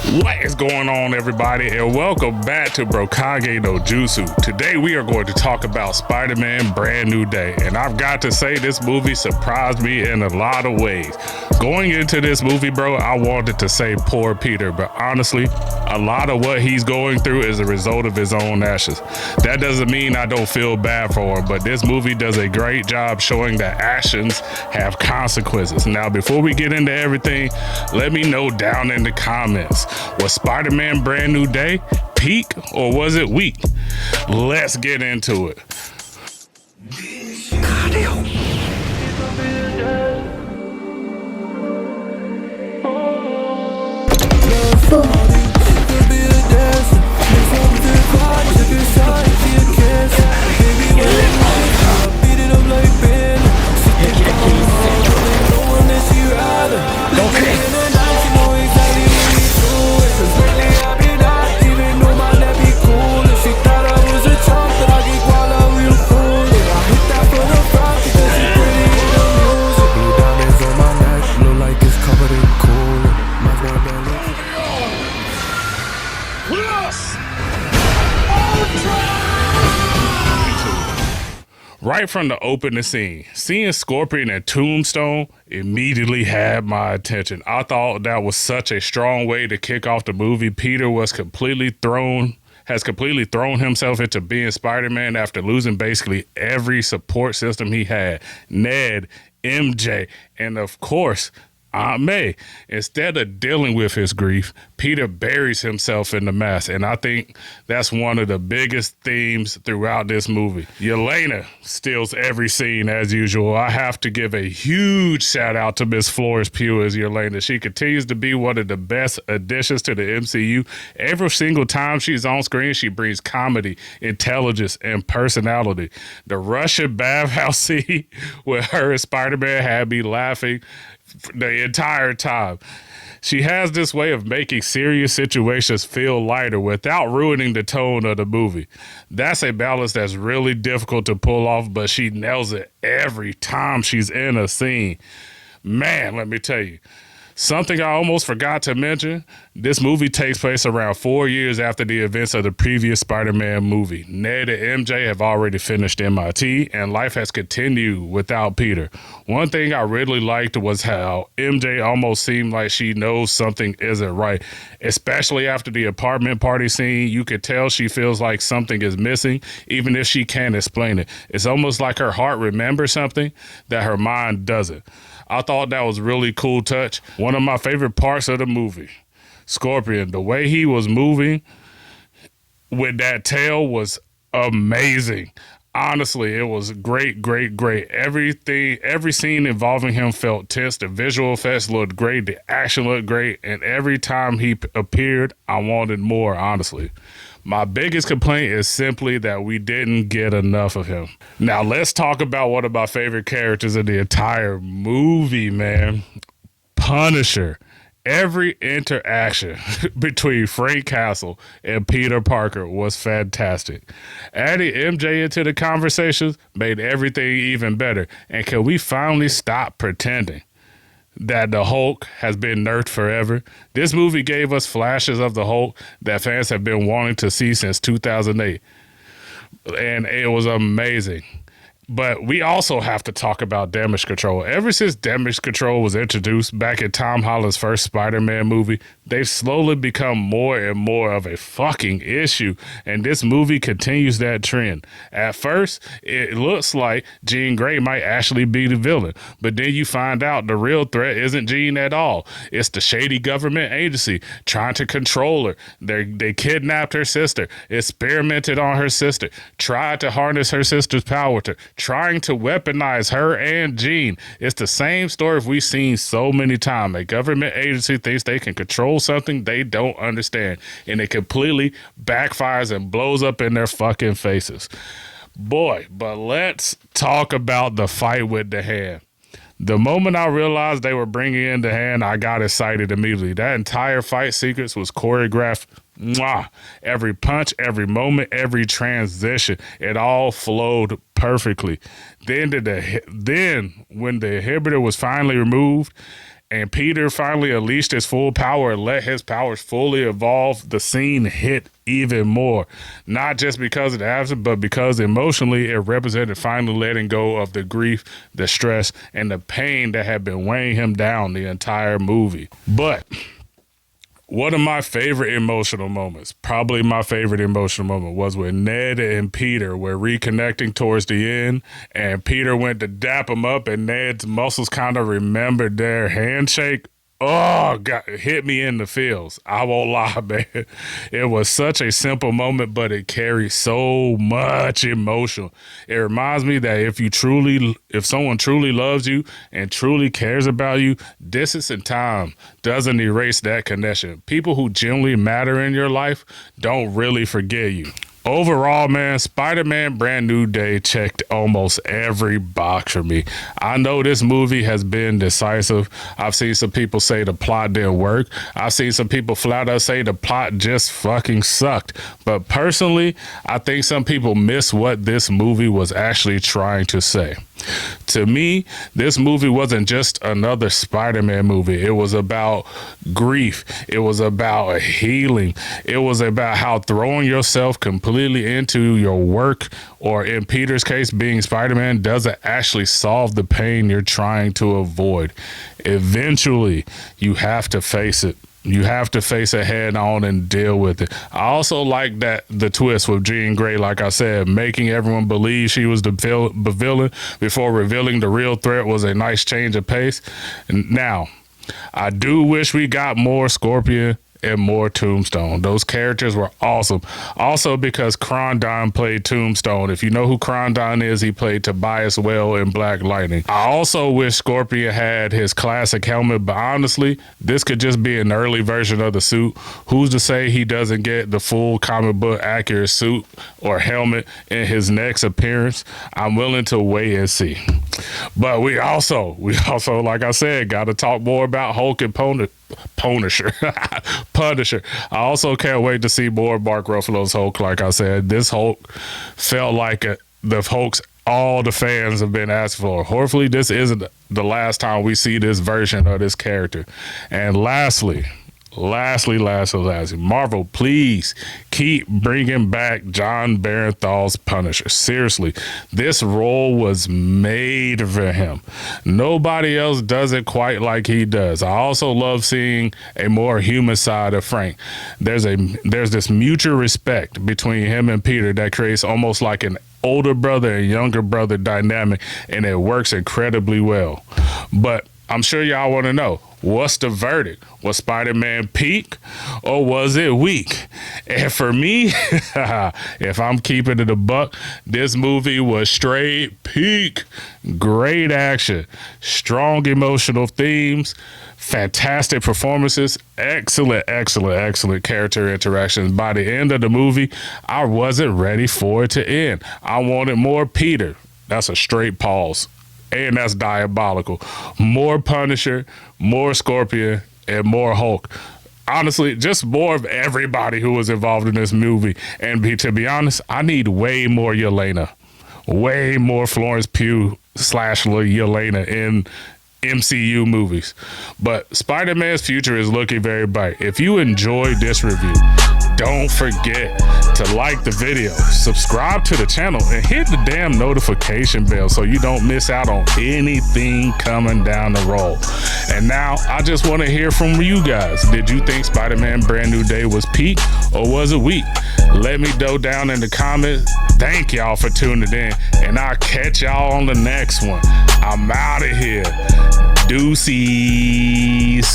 What is going on, everybody, and welcome back to Bro-Kage no Jutsu. Today we are going to talk about Spider-Man Brand New Day, and I've got to say this movie surprised me in a lot of ways. Going into this movie, bro, I wanted to say poor Peter, but honestly, a lot of what he's going through is a result of his own actions. That doesn't mean I don't feel bad for him, but this movie does a great job showing that actions have consequences. Now, before we get into everything, let me know down in the comments. Was Spider-Man Brand New Day peak or was it weak? Let's get into it. Right from the opening scene, seeing Scorpion and Tombstone immediately had my attention. I thought that was such a strong way to kick off the movie. Peter has completely thrown himself into being Spider-Man after losing basically every support system he had. Ned, MJ, and of course, Aunt May. Instead of dealing with his grief, Peter buries himself in the mess, and I think that's one of the biggest themes throughout this movie. Yelena steals every scene as usual. I have to give a huge shout out to Miss Florence Pugh as Yelena. She continues to be one of the best additions to the MCU. Every single time she's on screen, she brings comedy, intelligence, and personality. The Russian bathhouse scene with her and Spider-Man had me laughing the entire time. She has this way of making serious situations feel lighter without ruining the tone of the movie. That's a balance that's really difficult to pull off, but she nails it every time she's in a scene. Man, let me tell you. Something I almost forgot to mention, this movie takes place around 4 years after the events of the previous Spider-Man movie. Ned and MJ have already finished MIT, and life has continued without Peter. One thing I really liked was how MJ almost seemed like she knows something isn't right, especially after the apartment party scene. You could tell she feels like something is missing, even if she can't explain it. It's almost like her heart remembers something that her mind doesn't. I thought that was a really cool touch. One of my favorite parts of the movie, Scorpion, the way he was moving with that tail was amazing. Honestly, it was great. Every scene involving him felt tense. The visual effects looked great. The action looked great. And every time he appeared, I wanted more, honestly. My biggest complaint is simply that we didn't get enough of him. Now, let's talk about one of my favorite characters in the entire movie, man. Punisher. Every interaction between Frank Castle and Peter Parker was fantastic. Adding MJ into the conversations made everything even better. And can we finally stop pretending that the Hulk has been nerfed forever? This movie gave us flashes of the Hulk that fans have been wanting to see since 2008. And it was amazing. But we also have to talk about damage control. Ever since damage control was introduced back in Tom Holland's first Spider-Man movie, they've slowly become more and more of a fucking issue. And this movie continues that trend. At first, it looks like Jean Grey might actually be the villain. But then you find out the real threat isn't Jean at all. It's the shady government agency trying to control her. They kidnapped her sister, experimented on her sister, tried to harness her sister's power to trying to weaponize her and Jean. It's the same story we've seen so many times. A government agency thinks they can control something they don't understand, and it completely backfires and blows up in their fucking faces. Boy, but let's talk about the fight with the hand. The moment I realized they were bringing in the hand, I got excited immediately. That entire fight sequence was choreographed. Mwah. Every punch, every moment, every transition, it all flowed perfectly. Then when the inhibitor was finally removed and Peter finally unleashed his full power and let his powers fully evolve, the scene hit even more. Not just because of the absence, but because emotionally it represented finally letting go of the grief, the stress, and the pain that had been weighing him down the entire movie. But one of my favorite emotional moments, probably my favorite emotional moment, was when Ned and Peter were reconnecting towards the end, and Peter went to dap him up, and Ned's muscles kind of remembered their handshake. Oh, God, it hit me in the feels. I won't lie, man. It was such a simple moment, but it carries so much emotion. It reminds me that if someone truly loves you and truly cares about you, distance and time doesn't erase that connection. People who genuinely matter in your life don't really forget you. Overall, man, Spider-Man Brand New Day checked almost every box for me. I know this movie has been decisive. I've seen some people say the plot didn't work. I've seen some people flat out say the plot just fucking sucked. But personally, I think some people miss what this movie was actually trying to say. To me, this movie wasn't just another Spider-Man movie. It was about grief. It was about healing. It was about how throwing yourself completely into your work, or in Peter's case, being Spider-Man, doesn't actually solve the pain you're trying to avoid. Eventually, you have to face it. You have to face it head on and deal with it. I also like that the twist with Jean Grey, like I said, making everyone believe she was the villain before revealing the real threat was a nice change of pace. Now, I do wish we got more Scorpion and more Tombstone. Those characters were awesome. Also because Krondon played Tombstone. If you know who Krondon is, he played Tobias Whale in Black Lightning. I also wish Scorpion had his classic helmet, but honestly, this could just be an early version of the suit. Who's to say he doesn't get the full comic book accurate suit or helmet in his next appearance? I'm willing to wait and see. But we also, like I said, got to talk more about Hulk and Punisher. Punisher. I also can't wait to see more Mark Ruffalo's Hulk. Like I said, this Hulk felt like the Hulks all the fans have been asking for. Hopefully this isn't the last time we see this version of this character. And lastly, Marvel, please keep bringing back John Barenthal's Punisher. Seriously, this role was made for him. Nobody else does it quite like he does. I also love seeing a more human side of Frank. There's this mutual respect between him and Peter that creates almost like an older brother and younger brother dynamic, and it works incredibly well. But I'm sure y'all want to know, what's the verdict? Was Spider-Man peak or was it weak? And for me, if I'm keeping it a buck, this movie was straight peak. Great action, strong emotional themes, fantastic performances, excellent character interactions. By the end of the movie, I wasn't ready for it to end. I wanted more Peter. That's a straight pause. And that's diabolical. More Punisher, more Scorpion, and more Hulk. Honestly, just more of everybody who was involved in this movie. And to be honest, I need way more Yelena. Way more Florence Pugh / Yelena in MCU movies. But Spider-Man's future is looking very bright. If you enjoyed this review, don't forget to like the video, subscribe to the channel, and hit the damn notification bell so you don't miss out on anything coming down the road. And now I just want to hear from you guys. Did you think Spider-Man Brand New Day was peak or was it weak? Let me know down in the comments. Thank y'all for tuning in, and I'll catch y'all on the next one. I'm out of here. Deuces.